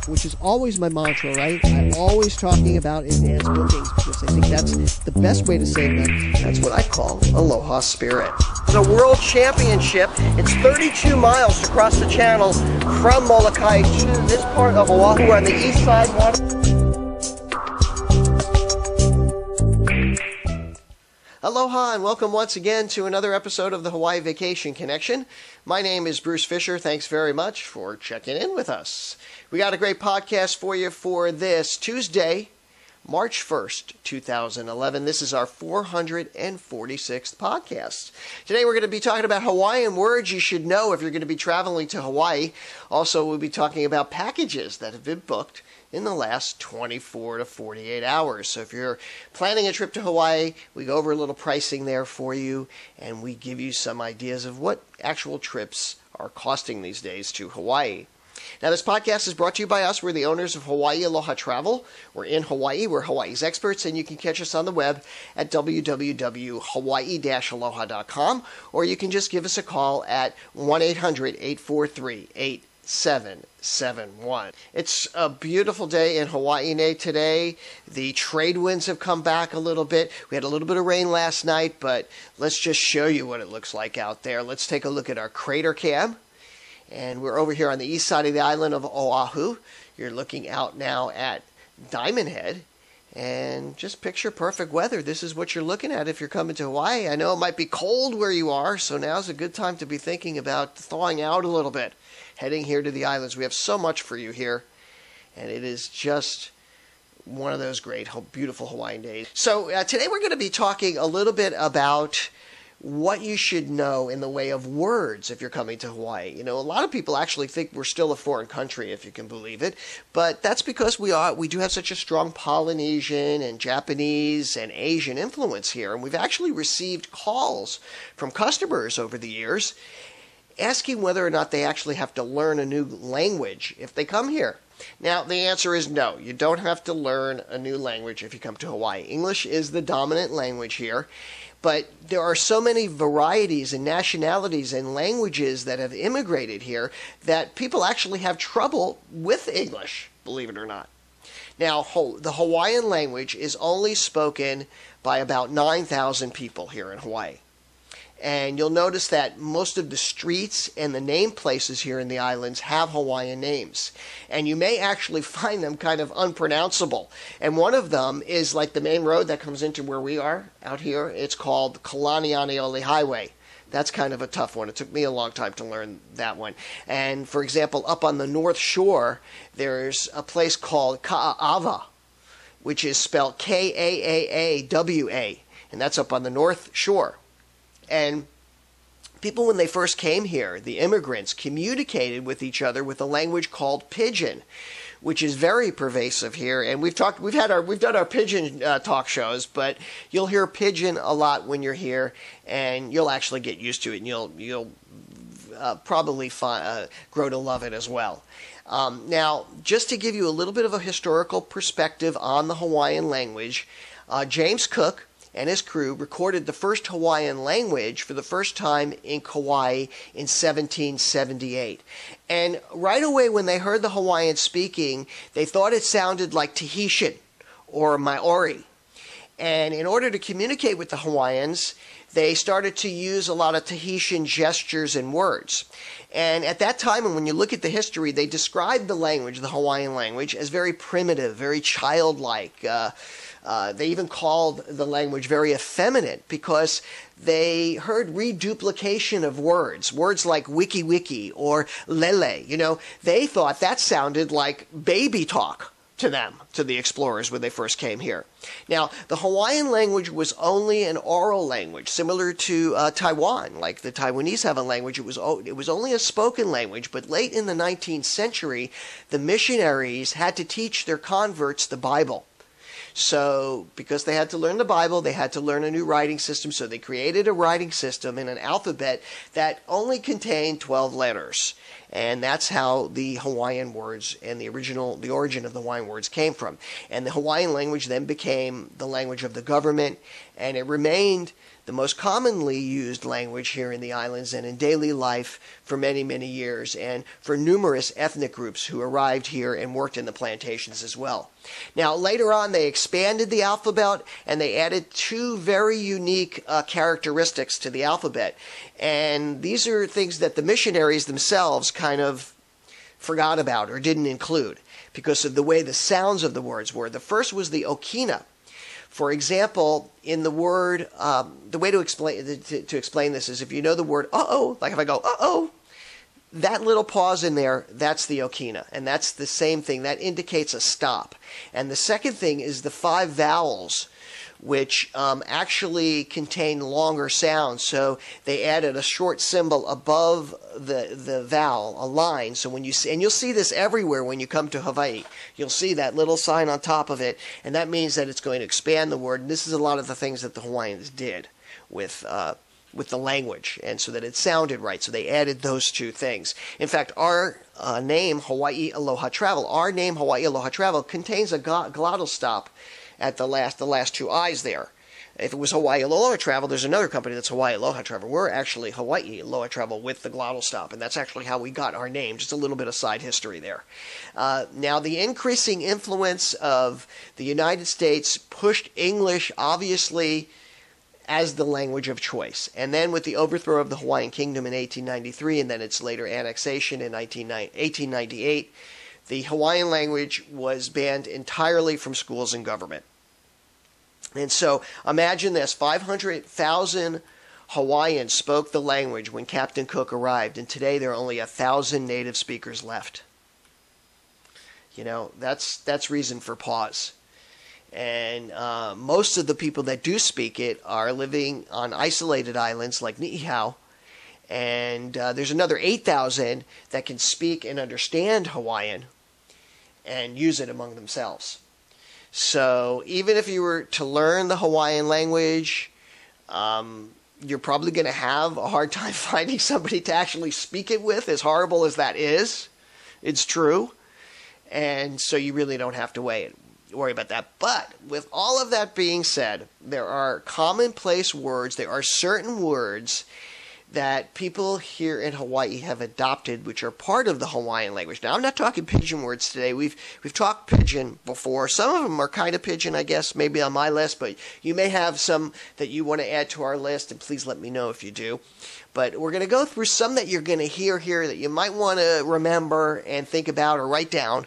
which is always my mantra, right? I'm always talking about advanced bookings because I think that's the best way to save money. That's what I call aloha spirit. It's a world championship. It's 32 miles to cross the channel from Molokai to this part of Oahu on the east side. Aloha and welcome once again to another episode of the Hawaii Vacation Connection. My name is Bruce Fisher. Thanks very much for checking in with us. We got a great podcast for you for this Tuesday, March 1st, 2011. This is our 446th podcast. Today we're going to be talking about Hawaiian words you should know if you're going to be traveling to Hawaii. Also, we'll be talking about packages that have been booked in the last 24 to 48 hours. So if you're planning a trip to Hawaii, we go over a little pricing there for you, and we give you some ideas of what actual trips are costing these days to Hawaii. Now, this podcast is brought to you by us. We're the owners of Hawaii Aloha Travel. We're in Hawaii. We're Hawaii's experts, and you can catch us on the web at www.hawaii-aloha.com, or you can just give us a call at 1-800-843-8771. It's a beautiful day in Hawaii today. The trade winds have come back a little bit. We had a little bit of rain last night, but let's just show you what it looks like out there. Let's take a look at our crater cam. And we're over here on the east side of the island of Oahu. You're looking out now at Diamond Head. And just picture perfect weather. This is what you're looking at if you're coming to Hawaii. I know it might be cold where you are, so now's a good time to be thinking about thawing out a little bit. Heading here to the islands. We have so much for you here. And it is just one of those great, beautiful Hawaiian days. So today we're going to be talking a little bit about what you should know in the way of words if you're coming to Hawaii. You know, a lot of people actually think we're still a foreign country, if you can believe it, but that's because we do have such a strong Polynesian and Japanese and Asian influence here, and we've actually received calls from customers over the years asking whether or not they actually have to learn a new language if they come here. Now, the answer is no. You don't have to learn a new language if you come to Hawaii. English is the dominant language here. But there are so many varieties and nationalities and languages that have immigrated here that people actually have trouble with English, believe it or not. Now, the Hawaiian language is only spoken by about 9,000 people here in Hawaii. And you'll notice that most of the streets and the name places here in the islands have Hawaiian names. And you may actually find them kind of unpronounceable. And one of them is like the main road that comes into where we are out here. It's called Kalanianiole Highway. That's kind of a tough one. It took me a long time to learn that one. And for example, up on the North Shore, there's a place called Ka'awa, which is spelled K-A-A-A-W-A. And that's up on the North Shore. And people, when they first came here, the immigrants communicated with each other with a language called Pidgin, which is very pervasive here. And we've done our Pidgin talk shows, but you'll hear Pidgin a lot when you're here, and you'll actually get used to it, and you'll probably grow to love it as well. Now, just to give you a little bit of a historical perspective on the Hawaiian language, James Cook and his crew recorded the first Hawaiian language for the first time in Kauai in 1778. And right away when they heard the Hawaiian speaking, they thought it sounded like Tahitian or Maori. And in order to communicate with the Hawaiians, they started to use a lot of Tahitian gestures and words. And at that time, and when you look at the history, they described the language, the Hawaiian language, as very primitive, very childlike. They even called the language very effeminate because they heard reduplication of words like wiki wiki or lele. You know, they thought that sounded like baby talk to them, to the explorers when they first came here. Now, the Hawaiian language was only an oral language, similar to Taiwan. Like the Taiwanese have a language, it was only a spoken language, but late in the 19th century, the missionaries had to teach their converts the Bible. So, because they had to learn the Bible, they had to learn a new writing system, so they created a writing system and an alphabet that only contained 12 letters. And that's how the Hawaiian words and the origin of the Hawaiian words came from. And the Hawaiian language then became the language of the government And it remained the most commonly used language here in the islands and in daily life for many, many years, and for numerous ethnic groups who arrived here and worked in the plantations as well. Now, later on, they expanded the alphabet, and they added two very unique characteristics to the alphabet. And these are things that the missionaries themselves kind of forgot about or didn't include because of the way the sounds of the words were. The first was the Okina. For example, in the word, the way to explain this is if you know the word uh-oh, like if I go uh-oh, that little pause in there, that's the Okina, and that's the same thing. That indicates a stop. And the second thing is the 5 vowels, which actually contain longer sounds. So they added a short symbol above the vowel, a line. So when you see, and you'll see this everywhere when you come to Hawaii, you'll see that little sign on top of it, and that means that it's going to expand the word. And this is a lot of the things that the Hawaiians did with the language, and so that it sounded right. So they added those two things. In fact, our name, Hawaii Aloha Travel, contains a glottal stop at the last two I's there. If it was Hawaii Aloha Travel, there's another company that's Hawaii Aloha Travel. We're actually Hawaii Aloha Travel with the glottal stop, and that's actually how we got our name. Just a little bit of side history there. Now, the increasing influence of the United States pushed English, obviously, as the language of choice. And then with the overthrow of the Hawaiian Kingdom in 1893, and then its later annexation in 1898, the Hawaiian language was banned entirely from schools and government. And so imagine this, 500,000 Hawaiians spoke the language when Captain Cook arrived, and today there are only 1,000 native speakers left. You know, that's reason for pause. And most of the people that do speak it are living on isolated islands like Niihau. And there's another 8,000 that can speak and understand Hawaiian and use it among themselves. So even if you were to learn the Hawaiian language, you're probably going to have a hard time finding somebody to actually speak it with, as horrible as that is. It's true. And so you really don't have to worry about that. But with all of that being said, there are commonplace words. There are certain words that people here in Hawaii have adopted, which are part of the Hawaiian language. Now, I'm not talking pidgin words today. We've talked pidgin before. Some of them are kind of pidgin, I guess, maybe on my list, but you may have some that you want to add to our list, and please let me know if you do. But we're going to go through some that you're going to hear here that you might want to remember and think about or write down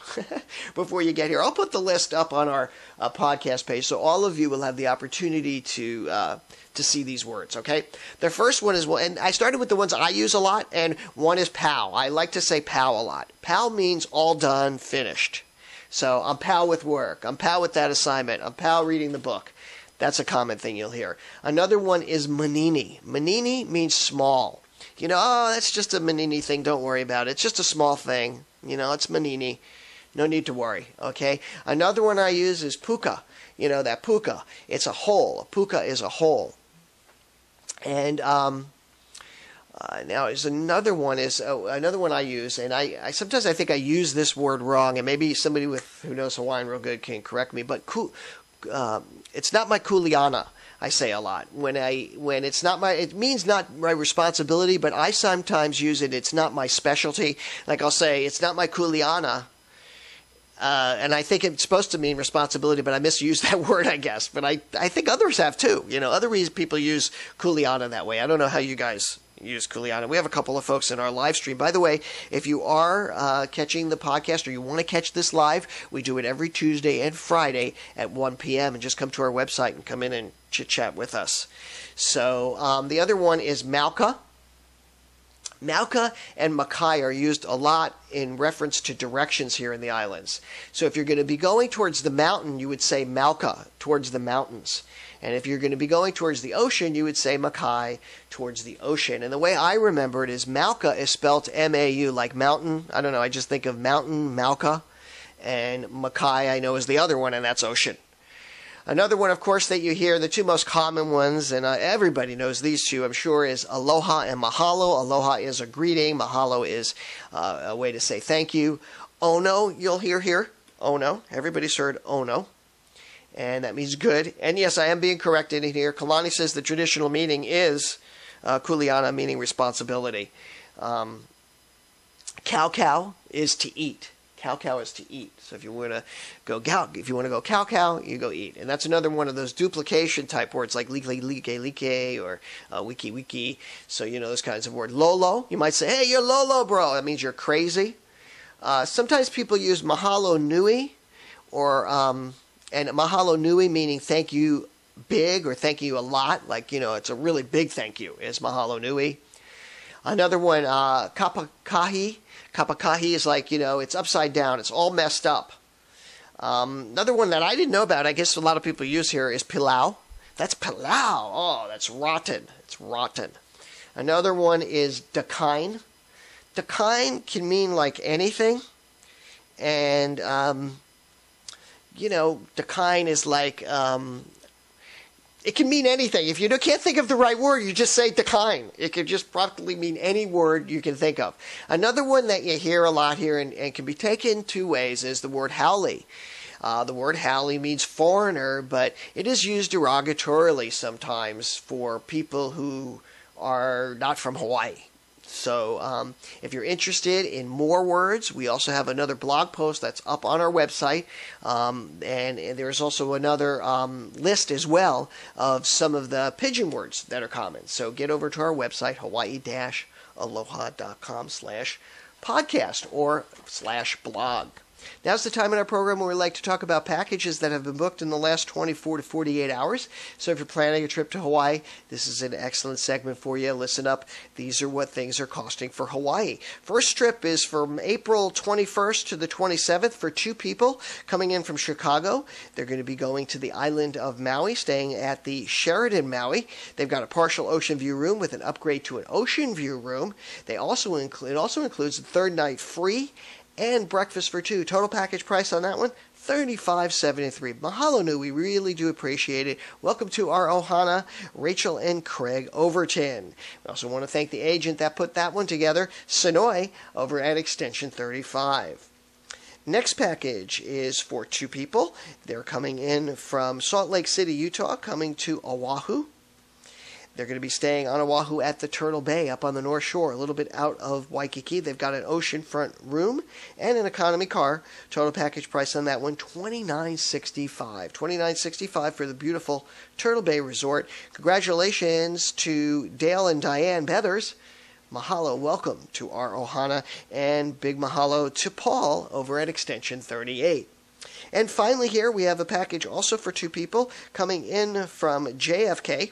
before you get here. I'll put the list up on our podcast page, so all of you will have the opportunity to see these words, okay? The first one is, well, and I started with the ones I use a lot, and one is POW. I like to say POW a lot. POW means all done, finished. So I'm POW with work. I'm POW with that assignment. I'm POW reading the book. That's a common thing you'll hear. Another one is manini. Manini means small. You know, oh, that's just a manini thing. Don't worry about it. It's just a small thing. You know, it's manini. No need to worry, okay? Another one I use is Pooka. You know, that Pooka. It's a hole. A Pooka is a hole. And now there's another one I use, and I sometimes I think I use this word wrong, and maybe somebody who knows Hawaiian real good can correct me. But it's not my kuleana. I say a lot when it's not my. It means not my responsibility, but I sometimes use it. It's not my specialty. Like I'll say, it's not my kuleana. And I think it's supposed to mean responsibility, but I misuse that word, I guess. But I think others have too. You know, other people use kuleana that way. I don't know how you guys use kuleana. We have a couple of folks in our live stream. By the way, if you are catching the podcast or you want to catch this live, we do it every Tuesday and Friday at 1 p.m. And just come to our website and come in and chit-chat with us. So the other one is Mauka. Mauka and Makai are used a lot in reference to directions here in the islands. So if you're going to be going towards the mountain, you would say Mauka, towards the mountains. And if you're going to be going towards the ocean, you would say Makai, towards the ocean. And the way I remember it is Mauka is spelled M-A-U, like mountain. I don't know, I just think of mountain, Mauka. And Makai I know is the other one, and that's ocean. Another one, of course, that you hear, the two most common ones, and everybody knows these two, I'm sure, is aloha and mahalo. Aloha is a greeting. Mahalo is a way to say thank you. Ono, you'll hear here. Ono. Everybody's heard ono. and that means good. And yes, I am being corrected in here. Kalani says the traditional meaning is kuleana, meaning responsibility. Cow is to eat. Cow is to eat. So if you want to go cow, you go eat. And that's another one of those duplication type words like like or wiki. So you know those kinds of words. Lolo, you might say, hey, you're Lolo, bro. That means you're crazy. Sometimes people use mahalo nui, or and mahalo nui meaning thank you big or thank you a lot. Like, you know, it's a really big thank you is mahalo nui. Another one, kapakahi. Kapakahi is like, you know, it's upside down. It's all messed up. Another one that I didn't know about, I guess a lot of people use here, is pilau. That's pilau. Oh, that's rotten. It's rotten. Another one is dakine. Dakine can mean like anything. And, you know, dakine is like... it can mean anything. If you can't think of the right word, you just say decline. It can just probably mean any word you can think of. Another one that you hear a lot here and can be taken two ways is the word haole. The word haole means foreigner, but it is used derogatorily sometimes for people who are not from Hawaii. So if you're interested in more words, we also have another blog post that's up on our website. And there's also another list as well of some of the pidgin words that are common. So get over to our website, hawaii-aloha.com/podcast or /blog. Now's the time in our program where we like to talk about packages that have been booked in the last 24 to 48 hours. So if you're planning a trip to Hawaii, this is an excellent segment for you. Listen up. These are what things are costing for Hawaii. First trip is from April 21st to the 27th for two people coming in from Chicago. They're going to be going to the island of Maui, staying at the Sheraton Maui. They've got a partial ocean view room with an upgrade to an ocean view room. It also includes the third night free and breakfast for two. Total package price on that one, $35.73. Mahalo nui, we really do appreciate it. Welcome to our ohana, Rachel and Craig Overton. We also want to thank the agent that put that one together, Sonoy, over at Extension 35. Next package is for two people. They're coming in from Salt Lake City, Utah, coming to Oahu. They're going to be staying on Oahu at the Turtle Bay up on the North Shore, a little bit out of Waikiki. They've got an oceanfront room and an economy car. Total package price on that one, $29.65. $29.65 for the beautiful Turtle Bay Resort. Congratulations to Dale and Diane Beathers. Mahalo, welcome to our ohana, and big mahalo to Paul over at Extension 38. And finally here we have a package also for two people coming in from JFK.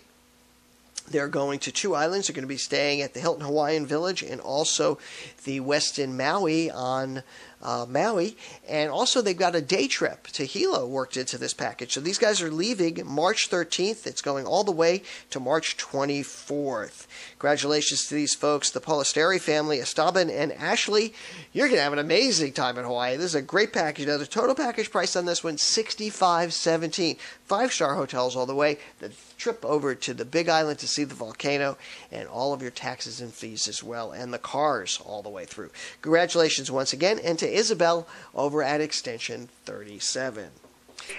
They're going to two islands. They're going to be staying at the Hilton Hawaiian Village and also the Westin Maui on Maui. And also they've got a day trip to Hilo worked into this package. So these guys are leaving March 13th. It's going all the way to March 24th. Congratulations to these folks, the Polisteri family, Esteban and Ashley. You're going to have an amazing time in Hawaii. This is a great package. Now, the total package price on this one, $65.17. 5-star hotels all the way. The trip over to the Big Island to see the volcano and all of your taxes and fees as well, and the cars all the way through. Congratulations once again, and to Isabel over at Extension 37.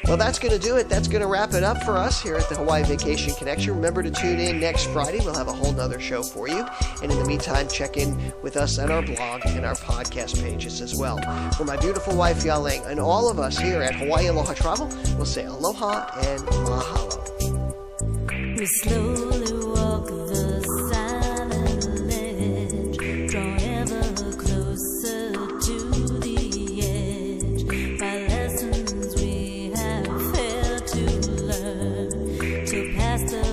Well, that's going to do it. That's going to wrap it up for us here at the Hawaii Vacation Connection. Remember to tune in next Friday. We'll have a whole nother show for you. And in the meantime, check in with us at our blog and our podcast pages as well. For my beautiful wife, Yaling, and all of us here at Hawaii Aloha Travel, we'll say aloha and mahalo. We slowly walk the silent ledge, draw ever closer to the edge. By lessons we have failed to learn, till past the